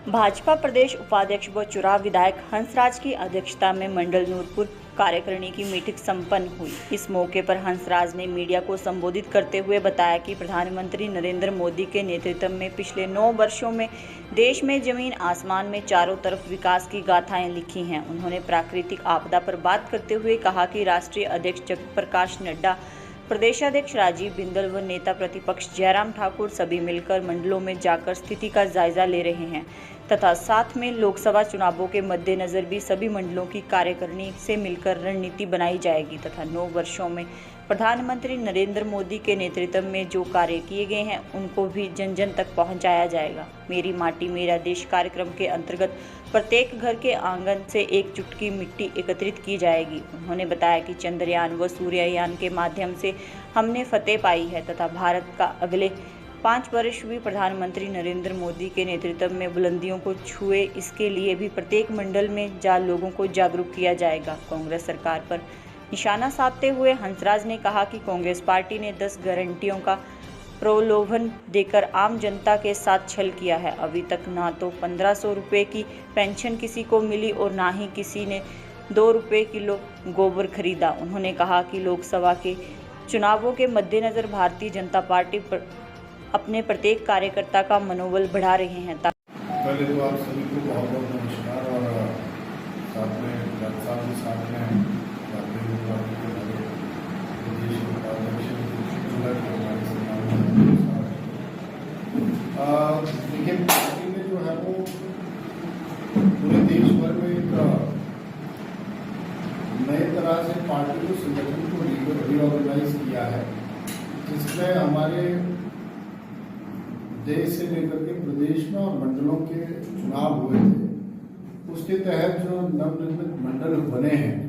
भाजपा प्रदेश उपाध्यक्ष व चुराव विधायक हंसराज की अध्यक्षता में मंडल नूरपुर कार्यकारिणी की मीटिंग संपन्न हुई। इस मौके पर हंसराज ने मीडिया को संबोधित करते हुए बताया कि प्रधानमंत्री नरेंद्र मोदी के नेतृत्व में पिछले 9 वर्षों में देश में जमीन आसमान में चारों तरफ विकास की गाथाएं लिखी हैं। उन्होंने प्राकृतिक आपदा पर बात करते हुए कहा कि राष्ट्रीय अध्यक्ष जगत प्रकाश नड्डा, प्रदेशाध्यक्ष राजीव बिंदल व नेता प्रतिपक्ष जयराम ठाकुर सभी मिलकर मंडलों में जाकर स्थिति का जायजा ले रहे हैं तथा साथ में लोकसभा चुनावों के मद्देनजर भी सभी मंडलों की कार्यकारिणी से मिलकर रणनीति बनाई जाएगी तथा 9 वर्षों में प्रधानमंत्री नरेंद्र मोदी के नेतृत्व में जो कार्य किए गए हैं उनको भी जन जन तक पहुंचाया जाएगा। मेरी माटी मेरा देश कार्यक्रम के अंतर्गत प्रत्येक घर के आंगन से एक चुटकी मिट्टी एकत्रित की जाएगी। उन्होंने बताया कि चंद्रयान व सूर्ययान के माध्यम से हमने फतेह पाई है तथा भारत का अगले 5 वर्ष भी प्रधानमंत्री नरेंद्र मोदी के नेतृत्व में बुलंदियों को छुए, इसके लिए भी प्रत्येक मंडल में लोगों को जागरूक किया जाएगा। कांग्रेस सरकार पर निशाना साधते हुए हंसराज ने कहा कि कांग्रेस पार्टी ने 10 गारंटियों का प्रलोभन देकर आम जनता के साथ छल किया है। अभी तक ना तो 1500 रुपये की पेंशन किसी को मिली और ना ही किसी ने 2 रुपये किलो गोबर खरीदा। उन्होंने कहा कि लोकसभा के चुनावों के मद्देनजर भारतीय जनता पार्टी अपने प्रत्येक कार्यकर्ता का मनोबल बढ़ा रहे हैं। पहले तो आप सभी को बहुत बहुत नमस्कार और साथ में देखिए, पार्टी ने जो है वो पूरे देश भर में एक नए तरह से पार्टी को संगठन को रीऑर्गेनाइज किया है, जिसमें हमारे देश से लेकर के प्रदेश में और मंडलों के चुनाव हुए थे। उसके तहत जो नवनिर्मित मंडल बने हैं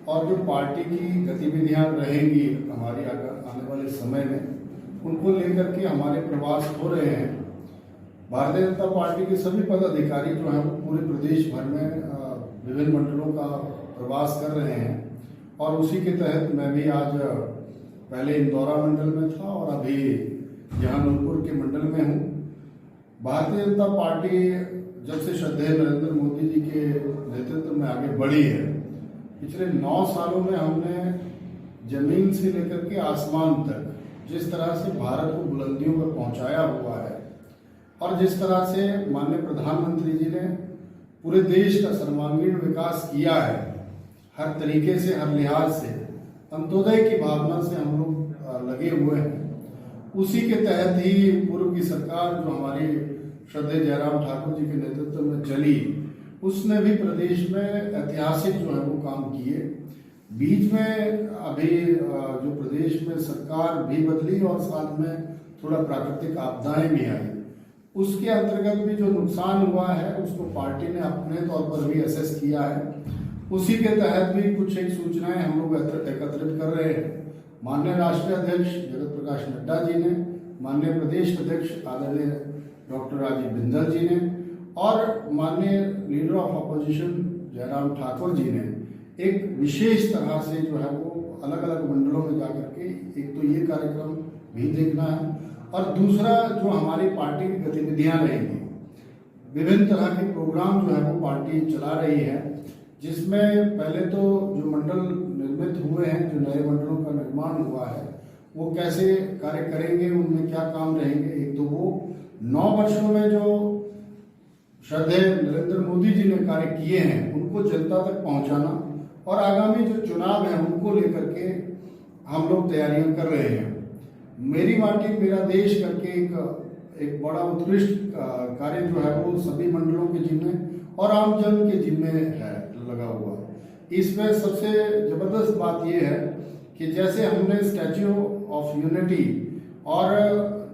और जो पार्टी की गतिविधियां रहेंगी हमारी आने वाले समय में, उनको लेकर के हमारे प्रवास हो रहे हैं। भारतीय जनता पार्टी के सभी पदाधिकारी जो हैं वो पूरे प्रदेश भर में विभिन्न मंडलों का प्रवास कर रहे हैं और उसी के तहत मैं भी आज पहले इंदौरा मंडल में था और अभी यहाँ नूरपुर के मंडल में हूँ। भारतीय जनता पार्टी जब से श्रद्धेय नरेंद्र मोदी जी के नेतृत्व में आगे बढ़ी है, पिछले 9 सालों में हमने जमीन से लेकर के आसमान तक जिस तरह से भारत को बुलंदियों पर पहुंचाया हुआ है और जिस तरह से माननीय प्रधानमंत्री जी ने पूरे देश का सर्वांगीण विकास किया है, हर तरीके से, हर लिहाज से, अंत्योदय की भावना से हम लोग लगे हुए हैं। उसी के तहत ही पूर्व की सरकार जो हमारी श्रद्धेय जयराम ठाकुर जी के नेतृत्व में चली, उसने भी प्रदेश में ऐतिहासिक जो है वो काम किए। बीच में अभी जो प्रदेश में सरकार भी बदली और साथ में थोड़ा प्राकृतिक आपदाएं भी आई, उसके अंतर्गत भी जो नुकसान हुआ है उसको पार्टी ने अपने तौर पर भी असेस किया है। उसी के तहत भी कुछ एक सूचनाएं हम लोग एकत्रित कर रहे हैं। माननीय राष्ट्रीय अध्यक्ष जगत प्रकाश नड्डा जी ने, माननीय प्रदेश अध्यक्ष आदरणीय डॉक्टर राजीव बिंदल जी ने और माननीय leader of opposition Jairam Thakur ji ने एक विशेष तरह से जो है वो अलग अलग मंडलों में जाकर के एक तो ये कार्यक्रम भी देखना है और दूसरा जो हमारी पार्टी की गतिविधियां रहेंगी, विभिन्न तरह के प्रोग्राम जो है वो पार्टी चला रही है, जिसमें पहले तो जो मंडल निर्मित हुए हैं, जो नए मंडलों का निर्माण हुआ है, वो कैसे कार्य करेंगे, उनमें क्या काम रहेंगे। एक तो वो 9 वर्षों में जो श्रद्धेय नरेंद्र मोदी जी ने कार्य किए हैं उनको जनता तक पहुंचाना और आगामी जो चुनाव है उनको लेकर के हम लोग तैयारियां कर रहे हैं। मेरी माटी मेरा देश करके एक बड़ा उत्कृष्ट कार्य जो है वो सभी मंडलों के जिम्मे और आम जन के जिम्मे है लगा हुआ। इसमें सबसे जबरदस्त बात यह है कि जैसे हमने स्टैच्यू ऑफ यूनिटी और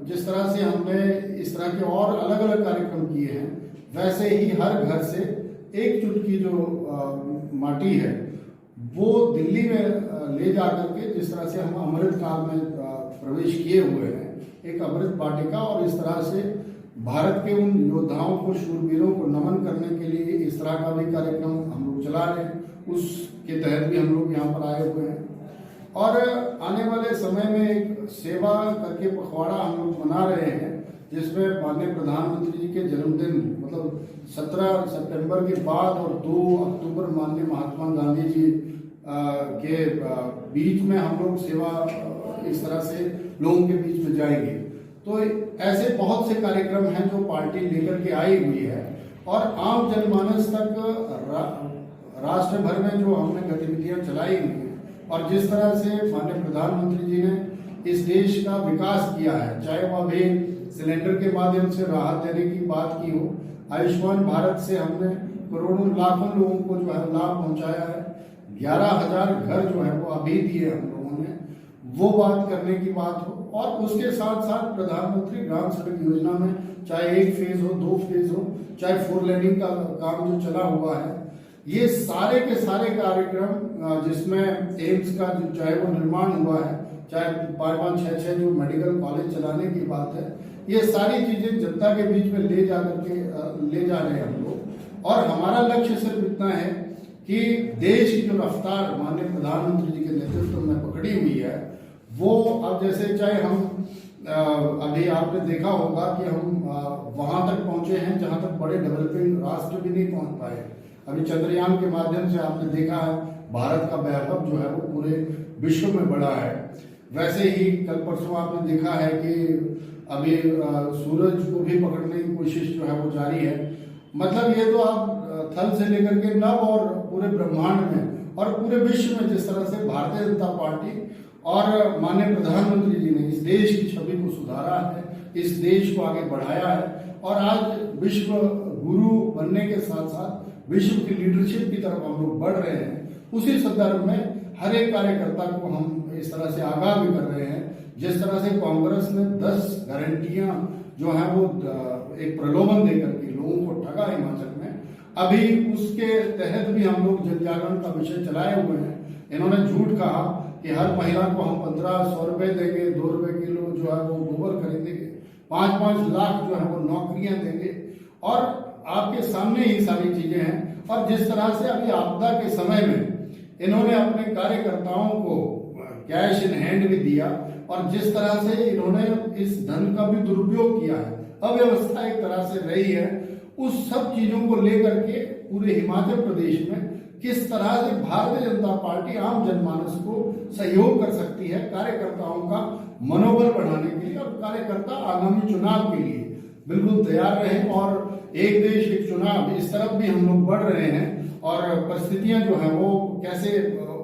जिस तरह से हमने इस तरह के और अलग अलग कार्यक्रम किए हैं, वैसे ही हर घर से एक चुटकी जो माटी है वो दिल्ली में ले जाकर के, जिस तरह से हम अमृत काल में प्रवेश किए हुए हैं, एक अमृत वाटिका, और इस तरह से भारत के उन योद्धाओं को, शूरवीरों को नमन करने के लिए इस तरह का भी कार्यक्रम हम लोग चला रहे हैं। उसके तहत भी हम लोग यहाँ पर आए हुए हैं और आने वाले समय में एक सेवा करके पखवाड़ा हम लोग मना रहे हैं, जिसमें माननीय प्रधानमंत्री जी के जन्मदिन मतलब 17 सितंबर के बाद और 2 अक्टूबर माननीय महात्मा गांधी जी के बीच में हम लोग सेवा इस तरह से लोगों के बीच में जाएंगे। तो ऐसे बहुत से कार्यक्रम हैं जो पार्टी लेकर के आई हुई है और आम जनमानस तक राष्ट्र भर में जो हमने गतिविधियां चलाई हुई हैं और जिस तरह से माननीय प्रधानमंत्री जी ने इस देश का विकास किया है, चाहे वह अभी सिलेंडर के माध्यम से राहत देने की बात की हो, आयुष्मान भारत से हमने करोड़ों लाखों लोगों को जो है लाभ पहुंचाया है, 11,000 घर जो है वो अभी दिए हम लोगों ने, वो बात करने की बात हो। और उसके साथ साथ प्रधानमंत्री ग्राम सड़क योजना में चाहे 1 फेज हो, 2 फेज हो, चाहे 4 लेनिंग का काम जो चला हुआ है, ये सारे के सारे कार्यक्रम जिसमें एम्स का जो चाहे वो निर्माण हुआ है, चाहे 5-5, 6-6 जो मेडिकल कॉलेज चलाने की बात है, ये सारी चीजें जनता के बीच में ले जा रहे हैं हम लोग। और हमारा लक्ष्य सिर्फ इतना है कि देश की जो रफ्तार माननीय प्रधानमंत्री जी के नेतृत्व में पकड़ी हुई है, वो अब जैसे चाहे हम अभी आपने देखा होगा कि हम वहां तक पहुंचे हैं जहां तक बड़े डेवलपिंग राष्ट्र भी नहीं पहुंच पाए। अभी चंद्रयान के माध्यम से आपने देखा है भारत का वैभव जो है वो पूरे विश्व में बढ़ा है। वैसे ही कल परसों आपने देखा है कि अभी सूरज को भी पकड़ने की कोशिश जो है वो जारी है। मतलब ये तो आप थल से लेकर के नभ और पूरे ब्रह्मांड में और पूरे विश्व में जिस तरह से भारतीय जनता पार्टी और माननीय प्रधानमंत्री जी ने इस देश की छवि को सुधारा है, इस देश को आगे बढ़ाया है और आज विश्व गुरु बनने के साथ साथ विश्व की लीडरशिप की तरफ हम लोग बढ़ रहे हैं। उसी संदर्भ में हर एक कार्यकर्ता को हम इस तरह से आगाह भी कर रहे हैं। जिस तरह से कांग्रेस ने 10 गारंटियां जो है वो एक प्रलोभन देकर के लोगों को ठगा हिमाचल में, अभी उसके तहत भी हम लोग जन जागरण का विषय चलाए हुए हैं। इन्होंने झूठ कहा कि हर महिला को हम 1500 रुपए देंगे, 2 रुपए किलो जो है वो गोबर खरीदेंगे, 5-5 लाख जो है वो नौकरियां देंगे और आपके सामने ही सारी चीजें हैं। और जिस तरह से अभी आपदा के समय में इन्होंने अपने कार्यकर्ताओं को कैश इन हैंड भी दिया और जिस तरह से इन्होंने इस धन का भी दुरुपयोग किया है, अव्यवस्था एक तरह से रही है, उस सब चीजों को लेकर के पूरे हिमाचल प्रदेश में किस तरह से भारतीय जनता पार्टी आम जनमानस को सहयोग कर सकती है कार्यकर्ताओं का मनोबल बढ़ाने के लिए और कार्यकर्ता आगामी चुनाव के लिए बिल्कुल तैयार रहे। और एक देश एक चुनाव इस तरफ भी हम लोग बढ़ रहे हैं और परिस्थितियां जो है वो कैसे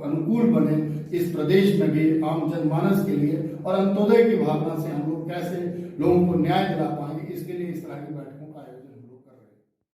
अनुकूल बने इस प्रदेश में भी आम जनमानस के लिए और अंत्योदय की भावना से हम लोग कैसे लोगों को न्याय दिला पाएंगे, इसके लिए इस तरह की बैठकों